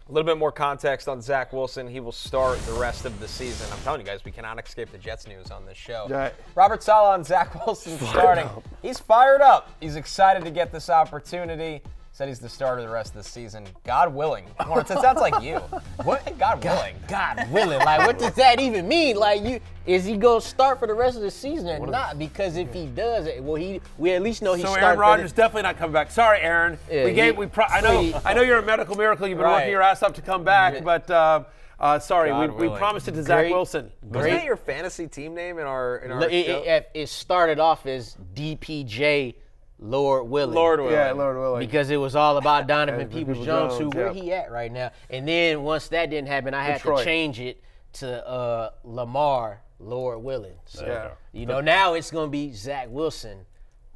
A little bit more context on Zach Wilson. He will start the rest of the season. I'm telling you guys, we cannot escape the Jets news on this show. Yeah. Robert Saleh and Zach Wilson starting. He's fired up. He's excited to get this opportunity. Said he's the starter the rest of the season. God willing. Lawrence, it sounds like you. What? God willing. God willing. Like, what does that even mean? Like, is he going to start for the rest of the season or not? Because if he does, well, we at least know he's starting. So Aaron Rodgers definitely not coming back. Sorry, Aaron. Yeah, I know you're a medical miracle. You've been working your ass off to come back, but sorry, we promised it to Zach Wilson. Wasn't that your fantasy team name in our show? It started off as DPJ. Lord willing. Yeah, Lord willing. Because it was all about Donovan Peoples-Jones, where he at right now. And then once that didn't happen, I had to change it to Lamar, Lord willing. So, now it's going to be Zach Wilson,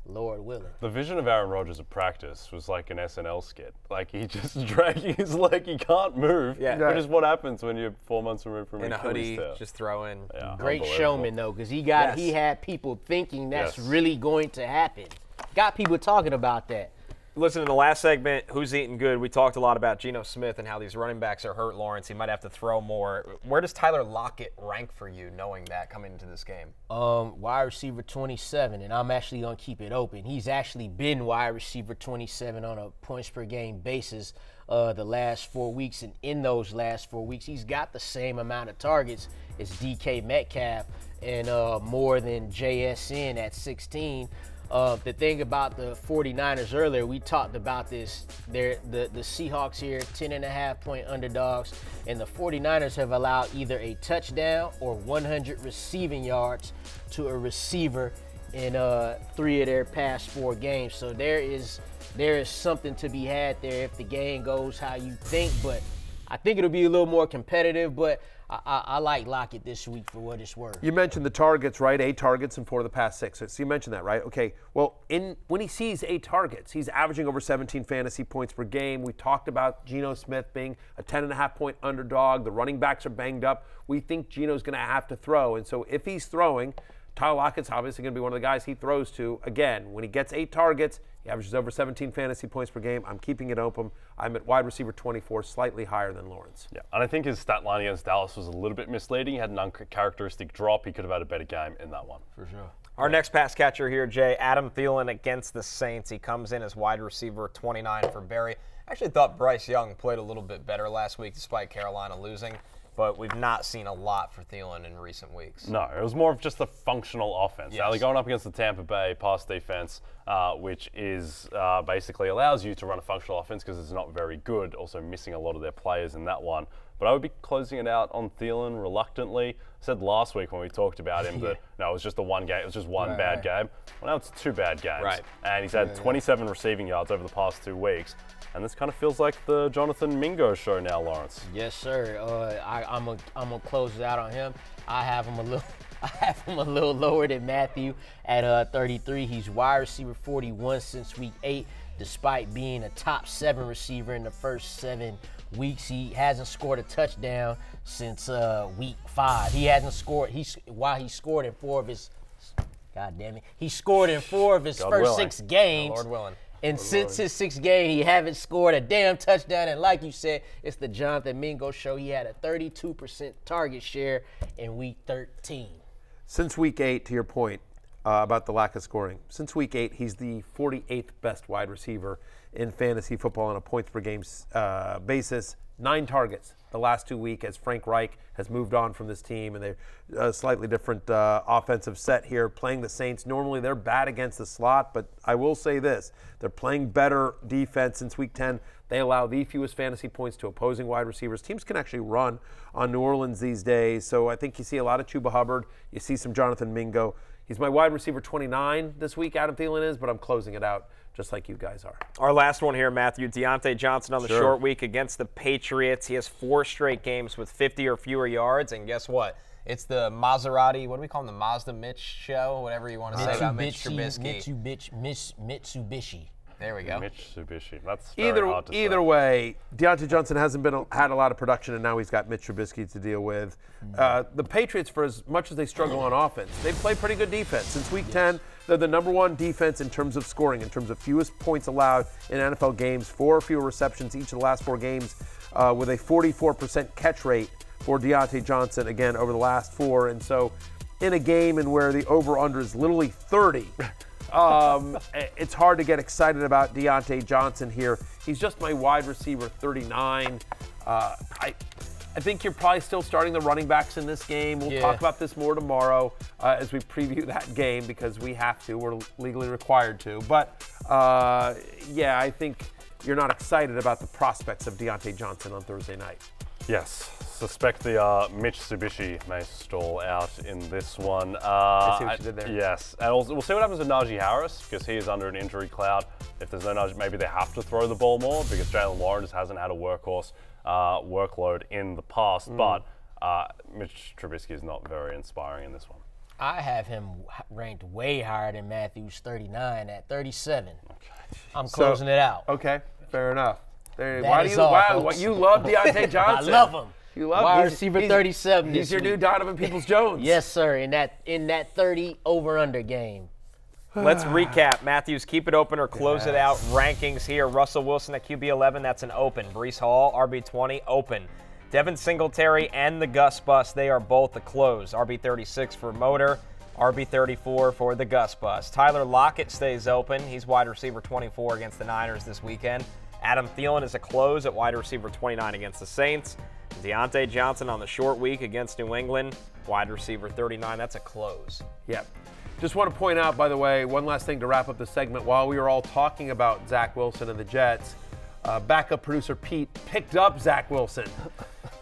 Lord willing. The vision of Aaron Rodgers at practice was like an SNL skit. Like, he just dragging his leg, he can't move. Yeah. Which is what happens when you're 4 months removed from in a hoodie, just throw in. Yeah, great showman, though, because he had people thinking that's really going to happen. Got people talking about that. Listen, in the last segment, Who's Eatin Good, we talked a lot about Geno Smith and how these running backs are hurt, Lawrence. He might have to throw more. Where does Tyler Lockett rank for you, knowing that coming into this game? Wide receiver 27, and I'm actually going to keep it open. He's actually been wide receiver 27 on a points per game basis the last 4 weeks, and in those last 4 weeks, he's got the same amount of targets as DK Metcalf and more than JSN at 16. The thing about the 49ers earlier, we talked about this. The Seahawks here, 10.5-point underdogs, and the 49ers have allowed either a touchdown or 100 receiving yards to a receiver in 3 of their past 4 games. So there is something to be had there if the game goes how you think, but I think it'll be a little more competitive, but I like Lockett this week for what it's worth. You mentioned the targets, right? 8 targets in 4 of the past 6. So you mentioned that, right? Okay. Well, when he sees 8 targets, he's averaging over 17 fantasy points per game. We talked about Geno Smith being a 10.5-point underdog. The running backs are banged up. We think Geno's going to have to throw. And so if he's throwing, Tyler Lockett's obviously going to be one of the guys he throws to. Again, when he gets 8 targets, he averages over 17 fantasy points per game. I'm keeping it open. I'm at wide receiver 24, slightly higher than Lawrence. Yeah, and I think his stat line against Dallas was a little bit misleading. He had an uncharacteristic drop. He could have had a better game in that one. For sure. Our next pass catcher here, Jay, Adam Thielen against the Saints. He comes in as wide receiver 29 for Barry. I actually thought Bryce Young played a little bit better last week despite Carolina losing. but we've not seen a lot for Thielen in recent weeks. No, it was more of just a functional offense. Yes. Now they're going up against the Tampa Bay pass defense, which is basically allows you to run a functional offense because it's not very good, also missing a lot of their players in that one. But I would be closing it out on Thielen reluctantly. I said last week when we talked about him that no, it was just the one game. It was just one bad game. Well, now it's 2 bad games. Right. And he's had 27 receiving yards over the past 2 weeks. And this kind of feels like the Jonathan Mingo show now, Lawrence. Yes, sir. I'm gonna close it out on him. I have him a little lower than Matthew at 33. He's wide receiver 41 since week 8, despite being a top 7 receiver in the first 7 weeks. He hasn't scored a touchdown since week 5. He hasn't scored. He scored in 4 of his. God damn it! He scored in 4 of his first 6 games. Lord willing. And since his 6th game, he haven't scored a damn touchdown. And like you said, it's the Jonathan Mingo show. He had a 32% target share in week 13. Since week 8, to your point about the lack of scoring, since week 8, he's the 48th best wide receiver in fantasy football on a points per game basis. 9 targets the last 2 weeks as Frank Reich has moved on from this team, and they're a slightly different offensive set here, playing the Saints. Normally they're bad against the slot, but I will say this. They're playing better defense since week 10. They allow the fewest fantasy points to opposing wide receivers. Teams can actually run on New Orleans these days, so I think you see a lot of Chuba Hubbard. You see some Jonathan Mingo. He's my wide receiver 29 this week, Adam Thielen is, but I'm closing it out just like you guys are. Our last one here, Matthew. Diontae Johnson on the short week against the Patriots. He has 4 straight games with 50 or fewer yards, and guess what? It's the Maserati, what do we call him, the Mazda Mitch show, whatever you want to say about Mitch Trubisky. Mitsubishi. There we go. Mitsubishi. That's very hard to say. Either way, Diontae Johnson hasn't had a lot of production, and now he's got Mitch Trubisky to deal with. The Patriots, for as much as they struggle on offense, they play pretty good defense. Since week 10, they're the #1 defense in terms of scoring, in terms of fewest points allowed in NFL games, 4 or fewer receptions each of the last 4 games, with a 44% catch rate for Diontae Johnson, again, over the last 4. And so in a game in where the over-under is literally 30, it's hard to get excited about Diontae Johnson here. He's just my wide receiver 39. I think you're probably still starting the running backs in this game. We'll talk about this more tomorrow as we preview that game because we have to. We're legally required to. But, yeah, I think you're not excited about the prospects of Diontae Johnson on Thursday night. Yes. Suspect the Mitsubishi may stall out in this one. I see what you did there. Yes. And also, we'll see what happens with Najee Harris because he is under an injury cloud. If there's no Najee, maybe they have to throw the ball more because Jalen Warren just hasn't had a workhorse workload in the past. But Mitch Trubisky is not very inspiring in this one. I have him ranked way higher than Matthew's 39 at 37. Okay. I'm closing it out. Okay, fair enough. Why do you love Diontae Johnson? I love him. You love wide receiver 37. He's your new Donovan Peoples-Jones. Yes, sir. In that 30 over/under game. Let's recap. Matthews, keep it open or close it out. Rankings here. Russell Wilson at QB 11. That's an open. Breece Hall, RB 20, open. Devin Singletary and the Gus Bus. They are both a close. RB 36 for Motor. RB 34 for the Gus Bus. Tyler Lockett stays open. He's wide receiver 24 against the Niners this weekend. Adam Thielen is a close at wide receiver 29 against the Saints. Diontae Johnson on the short week against New England, wide receiver 39. That's a close. Yep. Just want to point out, by the way, one last thing to wrap up the segment. While we were all talking about Zach Wilson and the Jets, backup producer Pete picked up Zach Wilson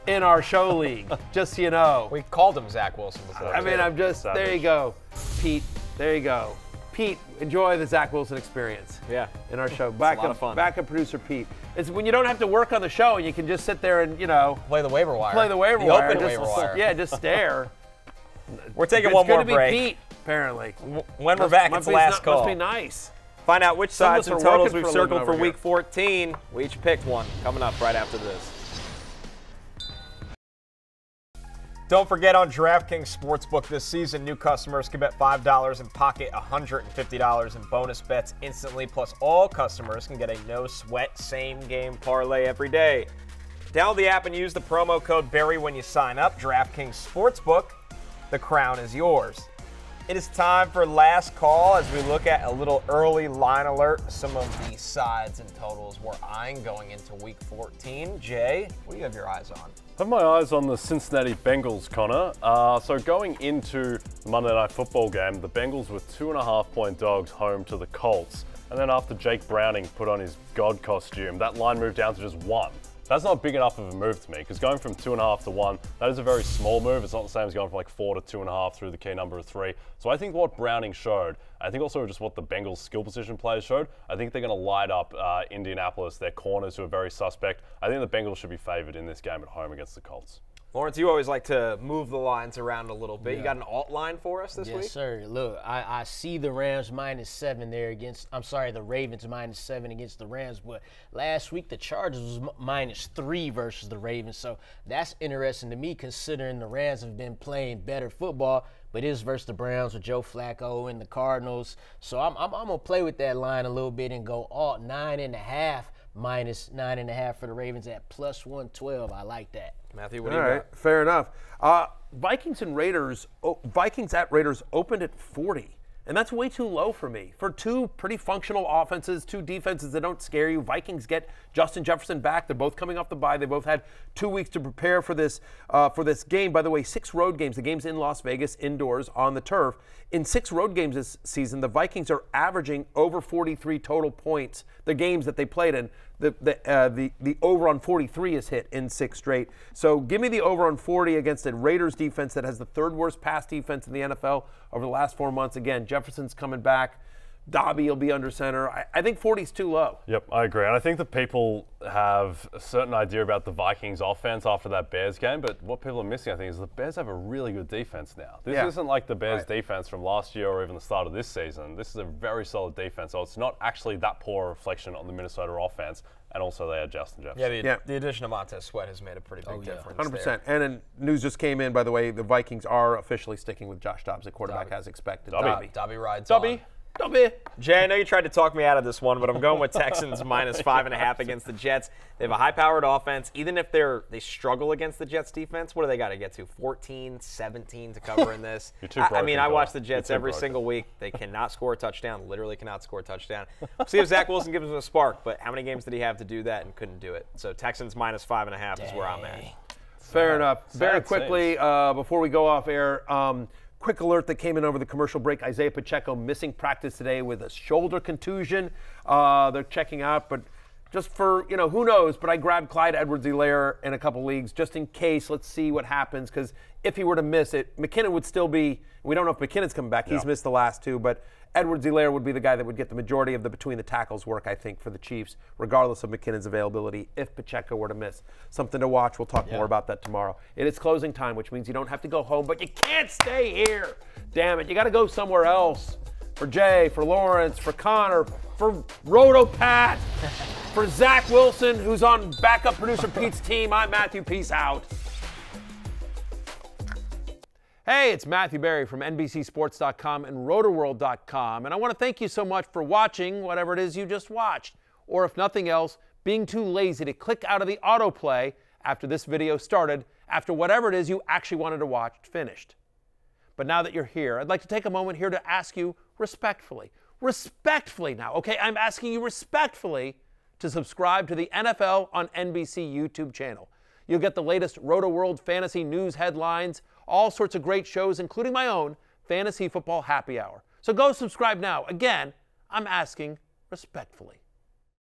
in our show league, just so you know. We called him Zach Wilson before. I mean, there you go, Pete. There you go. Pete, enjoy the Zach Wilson experience. Yeah. In our show. It's a lot of fun. Backup producer Pete. It's when you don't have to work on the show and you can just sit there and, play the waiver wire. Play the waiver wire. Open waiver wire. Yeah, just stare. We're taking one more break. It's going to be Pete, apparently. When we're back, it's the last call. Must be nice. Find out which sides and totals we've circled for Week 14. We each picked one. Coming up right after this. Don't forget, on DraftKings Sportsbook this season, new customers can bet $5 and pocket $150 in bonus bets instantly. Plus, all customers can get a no-sweat same-game parlay every day. Download the app and use the promo code Barry when you sign up. DraftKings Sportsbook, the crown is yours. It is time for last call as we look at a little early line alert. Some of the sides and totals we're eyeing going into Week 14. Jay, what do you have your eyes on? I have my eyes on the Cincinnati Bengals, Connor. So going into the Monday Night Football game, the Bengals were 2.5-point dogs home to the Colts. And then after Jake Browning put on his God costume, that line moved down to just 1. That's not big enough of a move to me, because going from 2.5 to 1, that is a very small move. It's not the same as going from like 4 to 2.5 through the key number of 3. So I think what Browning showed, I think also just what the Bengals skill position players showed, I think they're going to light up Indianapolis, their corners who are very suspect. I think the Bengals should be favored in this game at home against the Colts. Lawrence, you always like to move the lines around a little bit. Yeah. You got an alt line for us this week? Yes, sir. Look, I see the Rams -7 there against, I'm sorry, the Ravens -7 against the Rams, but last week the Chargers was -3 versus the Ravens, so that's interesting to me considering the Rams have been playing better football, but it is versus the Browns with Joe Flacco and the Cardinals. So I'm going to play with that line a little bit and go alt 9.5 -9.5 for the Ravens at +112. I like that. Matthew, what do you got? All right, fair enough. Vikings and Raiders. Vikings at Raiders opened at 40. And that's way too low for me. For two pretty functional offenses, two defenses that don't scare you. Vikings get Justin Jefferson back. They're both coming off the bye. They both had 2 weeks to prepare for this game. By the way, 6 road games. The game's in Las Vegas, indoors, on the turf. In 6 road games this season, the Vikings are averaging over 43 total points. The games that they played in, the over on 43 is hit in 6 straight. So give me the over on 40 against a Raiders defense that has the 3rd worst pass defense in the NFL over the last 4 months. Again, Jefferson's coming back. Dobby will be under center. I think 40 is too low. Yep, I agree. And I think that people have a certain idea about the Vikings offense after that Bears game, but what people are missing, I think, is the Bears have a really good defense now. This isn't like the Bears defense from last year or even the start of this season. This is a very solid defense, so it's not actually that poor a reflection on the Minnesota offense, and also they had Justin Jefferson. The addition of Montez Sweat has made a pretty big difference 100%. And then news just came in, by the way, the Vikings are officially sticking with Josh Dobbs at quarterback as expected. Dobby rides on. Jay, I know you tried to talk me out of this one, but I'm going with Texans -5.5 against the Jets. They have a high-powered offense. Even if they struggle against the Jets defense, what do they got to get to? 14, 17 to cover in this? I watch the Jets every single week. They cannot score a touchdown, literally cannot score a touchdown. We'll see if Zach Wilson gives them a spark, but how many games did he have to do that and couldn't do it? So Texans -5.5 is where I'm at. Fair enough. Very quickly, before we go off air, quick alert that came in over the commercial break. Isaiah Pacheco missing practice today with a shoulder contusion. They're checking out, but just for, who knows, but I grabbed Clyde Edwards-Helaire in a couple leagues just in case. Let's see what happens, because if he were to miss it, McKinnon would still be, we don't know if McKinnon's coming back. He's missed the last 2, but Edwards-Helaire would be the guy that would get the majority of the between the tackles work, I think, for the Chiefs, regardless of McKinnon's availability, if Pacheco were to miss. Something to watch. We'll talk more about that tomorrow. It is closing time, which means you don't have to go home, but you can't stay here. Damn it. You got to go somewhere else. For Jay, for Lawrence, for Connor, for Roto-Pat, for Zach Wilson, who's on backup producer Pete's team, I'm Matthew. Peace out. Hey, it's Matthew Berry from NBCSports.com and Rotoworld.com, and I want to thank you so much for watching whatever it is you just watched, or if nothing else, being too lazy to click out of the autoplay after this video started, after whatever it is you actually wanted to watch finished. But now that you're here, I'd like to take a moment here to ask you respectfully now, okay? I'm asking you respectfully to subscribe to the NFL on NBC YouTube channel. You'll get the latest Rotoworld fantasy news headlines, all sorts of great shows, including my own Fantasy Football Happy Hour. So go subscribe now. Again, I'm asking respectfully.